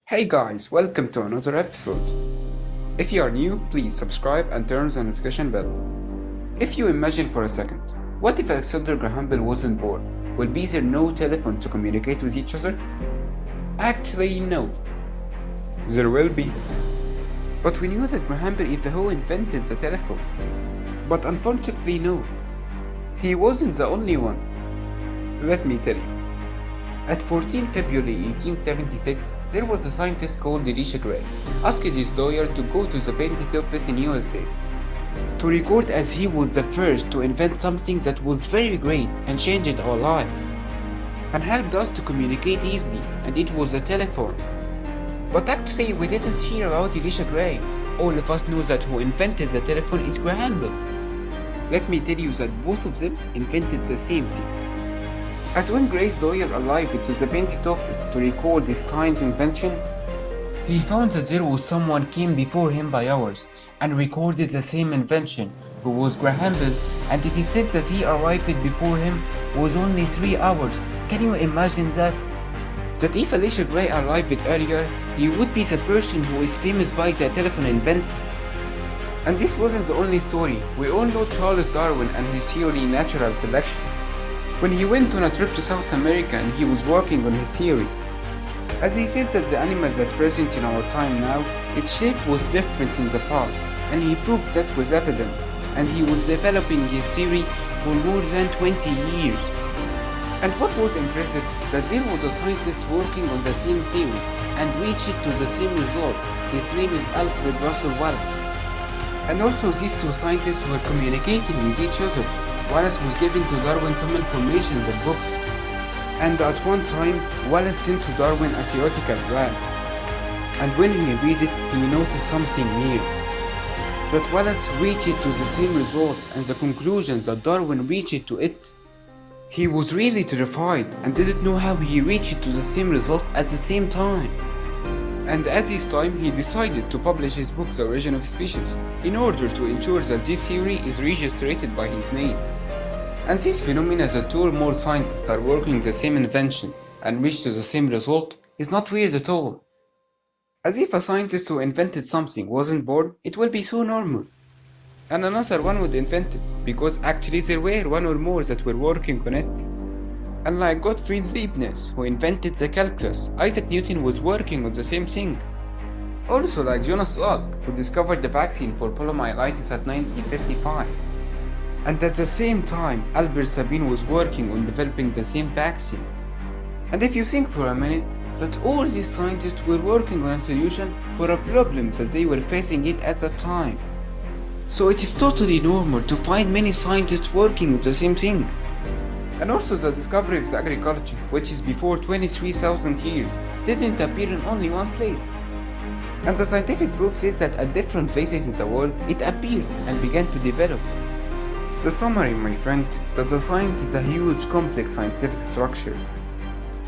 Hey guys, welcome to another episode. If you are new, please subscribe and turn on the notification bell. If you imagine for a second, what if Alexander Graham Bell wasn't born? Will be there no telephone to communicate with each other? Actually, no. There will be. But we knew that Graham Bell is the who invented the telephone. But unfortunately, no. He wasn't the only one. Let me tell you. At 14 February 1876, there was a scientist called Elisha Gray, asked his lawyer to go to the patent office in USA to record as he was the first to invent something that was very great and changed our life and helped us to communicate easily, and it was the telephone. But actually we didn't hear about Elisha Gray. All of us knew that who invented the telephone is Graham Bell. Let me tell you that both of them invented the same thing. As when Gray's lawyer arrived to the patent office to record this kind invention, he found that there was someone came before him by hours and recorded the same invention, who was Graham Bell, and it is said that he arrived before him was only 3 hours. Can you imagine that? That if Elisha Gray arrived earlier, he would be the person who is famous by the telephone inventor. And this wasn't the only story. We all know Charles Darwin and his theory natural selection. When he went on a trip to South America and he was working on his theory, as he said that the animals that present in our time now, its shape was different in the past, and he proved that with evidence, and he was developing his theory for more than 20 years. And what was impressive, that there was a scientist working on the same theory and reached to the same result. His name is Alfred Russel Wallace. And also these two scientists were communicating with each other. Wallace was giving to Darwin some information and books, and at one time Wallace sent to Darwin a theoretical draft, and when he read it he noticed something weird, that Wallace reached to the same results and the conclusions that Darwin reached to it. He was really terrified and didn't know how he reached to the same result at the same time. And at this time he decided to publish his book The Origin of Species, in order to ensure that this theory is registered by his name. And this phenomena that two or more scientists are working the same invention and reach to the same result is not weird at all. As if a scientist who invented something wasn't born, it will be so normal. And another one would invent it, because actually there were one or more that were working on it. And like Gottfried Leibniz, who invented the calculus, Isaac Newton was working on the same thing. Also like Jonas Salk, who discovered the vaccine for poliomyelitis at 1955. And at the same time, Albert Sabin was working on developing the same vaccine. And if you think for a minute, that all these scientists were working on a solution for a problem that they were facing it at the time. So it is totally normal to find many scientists working on the same thing. And also the discovery of the agriculture, which is before 23,000 years, didn't appear in only one place. And the scientific proof says that at different places in the world, it appeared and began to develop. The summary, my friend, that the science is a huge complex scientific structure,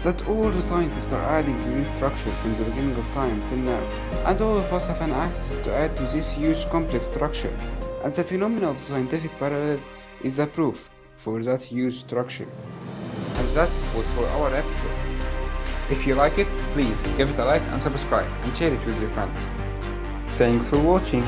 that all the scientists are adding to this structure from the beginning of time till now, and all of us have an access to add to this huge complex structure, and the phenomena of the scientific parallel is a proof for that huge structure. And that was for our episode. If you like it, please give it a like and subscribe and share it with your friends. Thanks for watching.